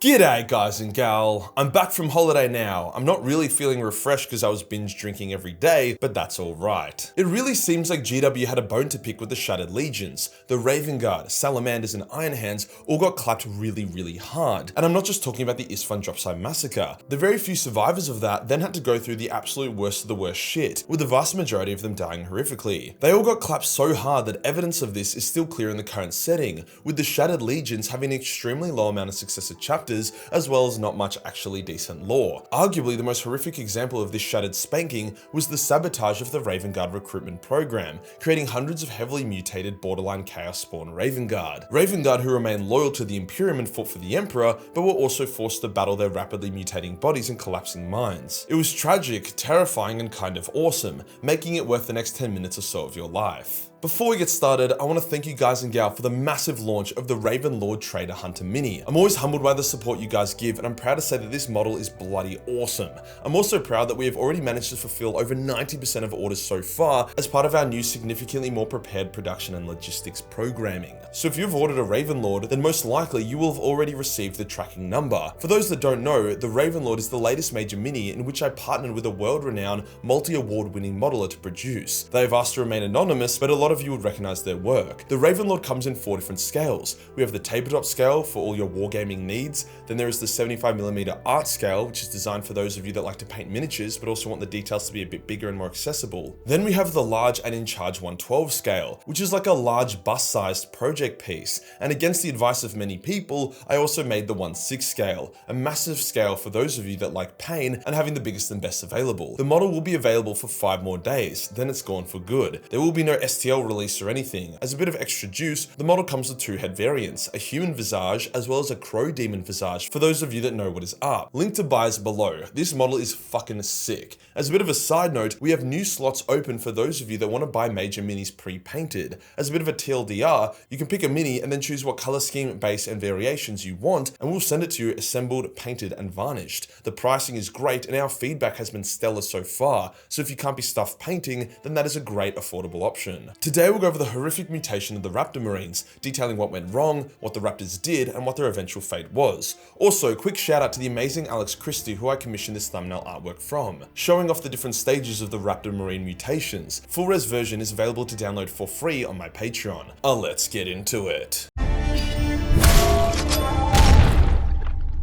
G'day guys and gal, I'm back from holiday now. I'm not really feeling refreshed because I was binge drinking every day, but that's alright. It really seems like GW had a bone to pick with the Shattered Legions. The Ravenguard, Salamanders and Ironhands all got clapped really hard. And I'm not just talking about the Isfahan Dropside Massacre. The very few survivors of that then had to go through the absolute worst of the worst shit, with the vast majority of them dying horrifically. They all got clapped so hard that evidence of this is still clear in the current setting, with the Shattered Legions having an extremely low amount of successive chapters as well as not much actually decent lore. Arguably the most horrific example of this shattered spanking was the sabotage of the Ravenguard recruitment program, creating hundreds of heavily mutated borderline chaos spawn Ravenguard who remained loyal to the Imperium and fought for the Emperor, but were also forced to battle their rapidly mutating bodies and collapsing minds. It was tragic, terrifying and kind of awesome, making it worth the next 10 minutes or so of your life. Before we get started, I want to thank you guys and gal for the massive launch of the Raven Lord Trader Hunter Mini. I'm always humbled by the support you guys give, and I'm proud to say that this model is bloody awesome. I'm also proud that we have already managed to fulfill over 90% of orders so far as part of our new significantly more prepared production and logistics programming. So if you've ordered a Raven Lord, then most likely you will have already received the tracking number. For those that don't know, the Raven Lord is the latest major mini in which I partnered with a world-renowned, multi-award winning modeler to produce. They have asked to remain anonymous, but a lot of you would recognize their work. The Ravenlord comes in 4 different scales. We have the tabletop scale for all your wargaming needs, then there is the 75mm art scale, which is designed for those of you that like to paint miniatures but also want the details to be a bit bigger and more accessible. Then we have the large and in charge 112 scale, which is like a large bus-sized project piece, and against the advice of many people, I also made the 1/6 scale, a massive scale for those of you that like pain and having the biggest and best available. The model will be available for 5 more days, then it's gone for good. There will be no STL release or anything. As a bit of extra juice, the model comes with 2 head variants, a human visage as well as a crow demon visage for those of you that know what is up. Link to buy is below. This model is fucking sick. As a bit of a side note, we have new slots open for those of you that want to buy major minis pre-painted. As a bit of a TLDR, you can pick a mini and then choose what color scheme, base and variations you want, and we'll send it to you assembled, painted and varnished. The pricing is great and our feedback has been stellar so far, so if you can't be stuffed painting, then that is a great affordable option. Today we'll go over the horrific mutation of the Raptor Marines, detailing what went wrong, what the Raptors did, and what their eventual fate was. Also, quick shout out to the amazing Alex Christie who I commissioned this thumbnail artwork from, showing off the different stages of the Raptor Marine mutations. Full res version is available to download for free on my Patreon. Let's get into it.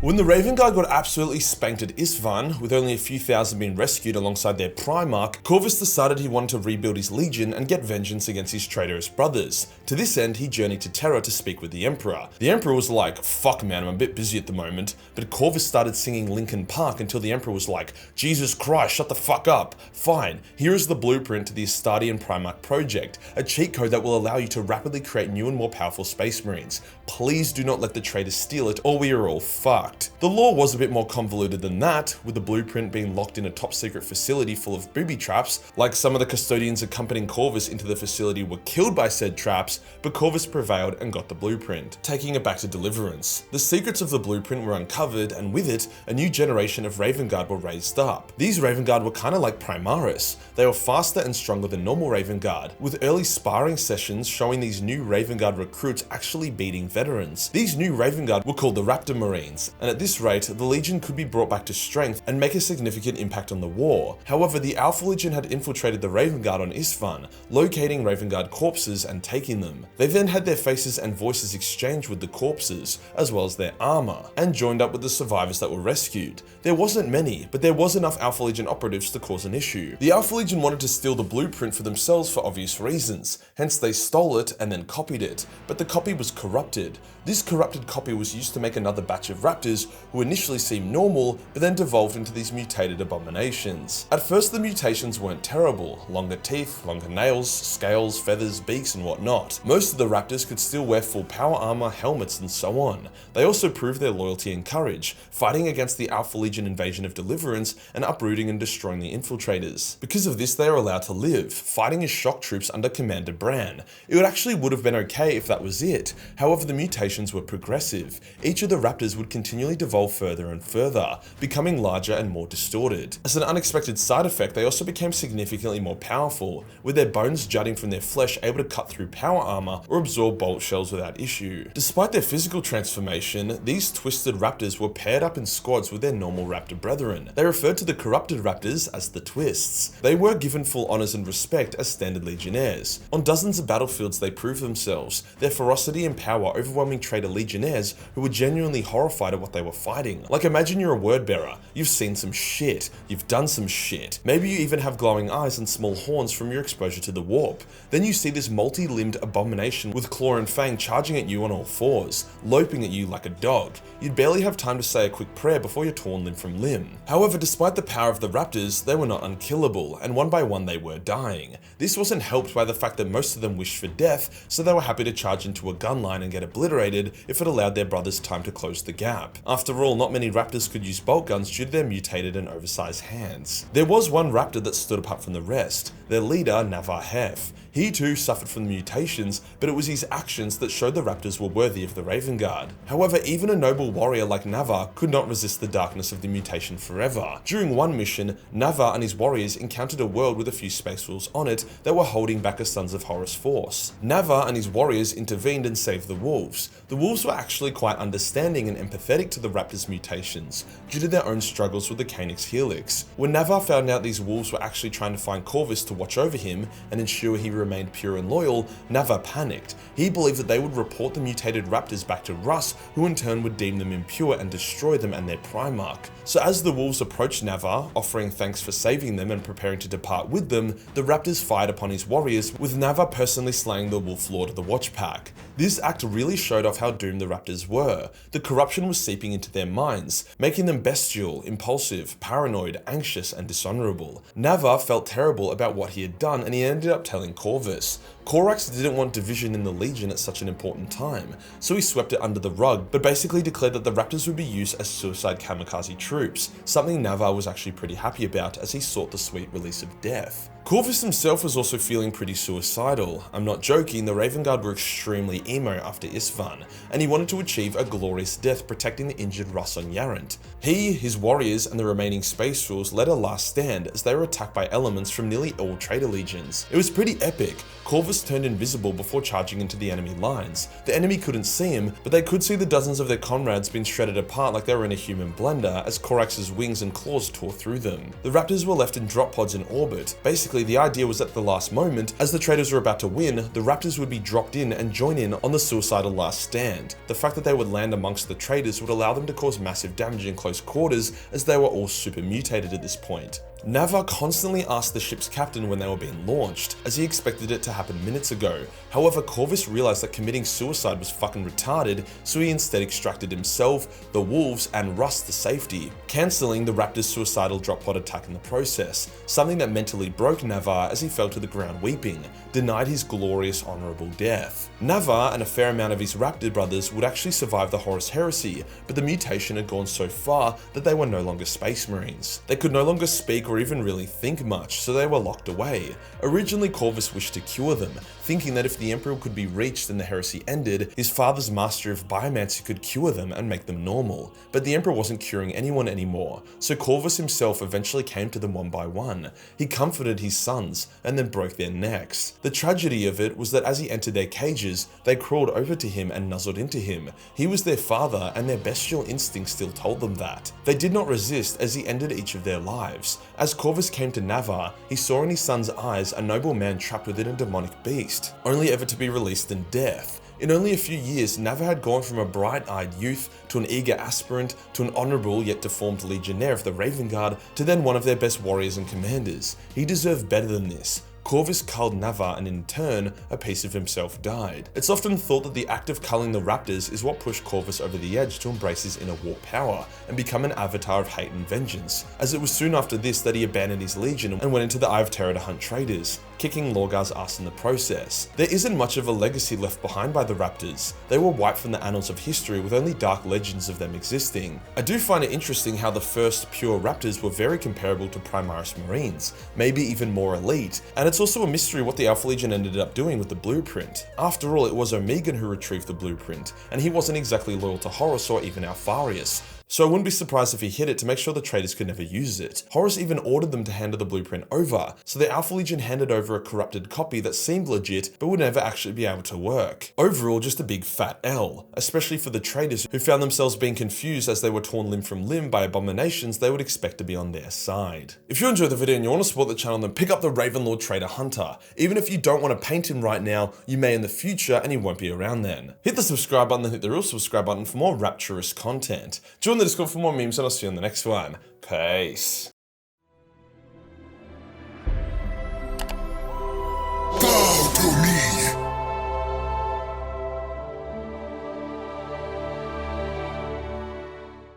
When the Ravenguard got absolutely spanked at Isfahan, with only a few thousand being rescued alongside their Primarch, Corvus decided he wanted to rebuild his legion and get vengeance against his traitorous brothers. To this end, he journeyed to Terra to speak with the Emperor. The Emperor was like, fuck man, I'm a bit busy at the moment, but Corvus started singing Linkin Park until the Emperor was like, Jesus Christ, shut the fuck up. Fine, here is the blueprint to the Astardian Primarch project, a cheat code that will allow you to rapidly create new and more powerful Space Marines. Please do not let the traitors steal it or we are all fucked. The lore was a bit more convoluted than that, with the blueprint being locked in a top secret facility full of booby traps, like some of the custodians accompanying Corvus into the facility were killed by said traps, but Corvus prevailed and got the blueprint. Taking it back to Deliverance. The secrets of the blueprint were uncovered, and with it, a new generation of Ravenguard were raised up. These Ravenguard were kinda like Primaris. They were faster and stronger than normal Ravenguard, with early sparring sessions showing these new Ravenguard recruits actually beating veterans. These new Ravenguard were called the Raptor Marines, and at this rate, the Legion could be brought back to strength and make a significant impact on the war. However, the Alpha Legion had infiltrated the Ravenguard on Isfahan, locating Ravenguard corpses and taking them. They then had their faces and voices exchanged with the corpses, as well as their armor, and joined up with the survivors that were rescued. There wasn't many, but there was enough Alpha Legion operatives to cause an issue. The Alpha Legion wanted to steal the blueprint for themselves for obvious reasons, hence they stole it and then copied it, but the copy was corrupted. This corrupted copy was used to make another batch of Raptors who initially seemed normal, but then devolved into these mutated abominations. At first the mutations weren't terrible, longer teeth, longer nails, scales, feathers, beaks and whatnot. Most of the Raptors could still wear full power armor, helmets and so on. They also proved their loyalty and courage, fighting against the Alpha Legion invasion of Deliverance and uprooting and destroying the infiltrators. Because of this they are allowed to live, fighting as shock troops under Commander Bran. It actually would have been okay if that was it, however the mutations were progressive. Each of the Raptors would continue continually devolve further and further, becoming larger and more distorted. As an unexpected side effect, they also became significantly more powerful, with their bones jutting from their flesh able to cut through power armor or absorb bolt shells without issue. Despite their physical transformation, these twisted raptors were paired up in squads with their normal raptor brethren. They referred to the corrupted raptors as the Twists. They were given full honors and respect as standard legionnaires. On dozens of battlefields they proved themselves, their ferocity and power overwhelming traitor legionnaires who were genuinely horrified at what they were fighting. Like, imagine you're a word bearer, you've seen some shit, you've done some shit, maybe you even have glowing eyes and small horns from your exposure to the warp. Then you see this multi-limbed abomination with claw and fang charging at you on all fours, loping at you like a dog. You'd barely have time to say a quick prayer before you're torn limb from limb. However, despite the power of the raptors, they were not unkillable, and one by one they were dying. This wasn't helped by the fact that most of them wished for death, so they were happy to charge into a gun line and get obliterated if it allowed their brothers time to close the gap. After all, not many raptors could use bolt guns due to their mutated and oversized hands. There was one raptor that stood apart from the rest, their leader Navarhef. He too suffered from the mutations, but it was his actions that showed the raptors were worthy of the Ravenguard. However, even a noble warrior like Navar could not resist the darkness of the mutation forever. During one mission, Navar and his warriors encountered a world with a few space wolves on it that were holding back a Sons of Horus force. Navar and his warriors intervened and saved the wolves. The wolves were actually quite understanding and empathetic to the raptors' mutations, due to their own struggles with the Calyx Helix. When Navar found out these wolves were actually trying to find Corvus to watch over him and ensure he remained pure and loyal, Navar panicked. He believed that they would report the mutated raptors back to Russ, who in turn would deem them impure and destroy them and their Primarch. So as the wolves approached Navar, offering thanks for saving them and preparing to depart with them, the raptors fired upon his warriors, with Navar personally slaying the wolf lord of the watch pack. This act really showed off how doomed the raptors were. The corruption was seeping into their minds, making them bestial, impulsive, paranoid, anxious, and dishonorable. Navar felt terrible about what he had done, and he ended up telling Corvus. Corax didn't want division in the Legion at such an important time, so he swept it under the rug, but basically declared that the raptors would be used as suicide kamikaze troops, something Navar was actually pretty happy about as he sought the sweet release of death. Corvus himself was also feeling pretty suicidal. I'm not joking, the Ravenguard were extremely emo after Isstvan, and he wanted to achieve a glorious death protecting the injured Russ on Yarant. He, his warriors, and the remaining space wolves led a last stand as they were attacked by elements from nearly all traitor legions. It was pretty epic. Corvus turned invisible before charging into the enemy lines. The enemy couldn't see him, but they could see the dozens of their comrades being shredded apart like they were in a human blender as Corax's wings and claws tore through them. The raptors were left in drop pods in orbit. Basically, the idea was at the last moment, as the traitors were about to win, the raptors would be dropped in and join in on the suicidal last stand. The fact that they would land amongst the traitors would allow them to cause massive damage in close quarters, as they were all super mutated at this point. Navar constantly asked the ship's captain when they were being launched, as he expected it to happen minutes ago. However, Corvus realized that committing suicide was fucking retarded, so he instead extracted himself, the wolves, and Russ to safety, cancelling the Raptors' suicidal drop pod attack in the process, something that mentally broke Navar as he fell to the ground weeping, denied his glorious honourable death. Navar and a fair amount of his Raptor brothers would actually survive the Horus Heresy, but the mutation had gone so far that they were no longer Space Marines. They could no longer speak or even really think much, so they were locked away. Originally, Corvus wished to cure them, thinking that if the Emperor could be reached and the heresy ended, his father's master of biomancy could cure them and make them normal. But the Emperor wasn't curing anyone anymore, so Corvus himself eventually came to them one by one. He comforted his sons, and then broke their necks. The tragedy of it was that as he entered their cages, they crawled over to him and nuzzled into him. He was their father, and their bestial instincts still told them that. They did not resist as he ended each of their lives. As Corvus came to Navar, he saw in his son's eyes a noble man trapped within a demonic beast, only ever to be released in death. In only a few years, Navar had gone from a bright-eyed youth to an eager aspirant to an honourable yet deformed legionnaire of the Ravenguard to then one of their best warriors and commanders. He deserved better than this. Corvus culled Navar, and in turn, a piece of himself died. It's often thought that the act of culling the Raptors is what pushed Corvus over the edge to embrace his inner warp power and become an avatar of hate and vengeance, as it was soon after this that he abandoned his legion and went into the Eye of Terror to hunt traitors, kicking Lorgar's ass in the process. There isn't much of a legacy left behind by the Raptors. They were wiped from the annals of history with only dark legends of them existing. I do find it interesting how the first pure Raptors were very comparable to Primaris Marines, maybe even more elite, and it's also a mystery what the Alpha Legion ended up doing with the blueprint. After all, it was Omegan who retrieved the blueprint, and he wasn't exactly loyal to Horus or even Alfarius. So I wouldn't be surprised if he hid it to make sure the traitors could never use it. Horus even ordered them to hand the blueprint over, so the Alpha Legion handed over a corrupted copy that seemed legit but would never actually be able to work. Overall, just a big fat L, especially for the traitors who found themselves being confused as they were torn limb from limb by abominations they would expect to be on their side. If you enjoyed the video and you want to support the channel, then pick up the Ravenlord Traitor Hunter. Even if you don't want to paint him right now, you may in the future and he won't be around then. Hit the subscribe button and hit the real subscribe button for more rapturous content. Join the Discord for more memes and I'll see you on the next one. Peace.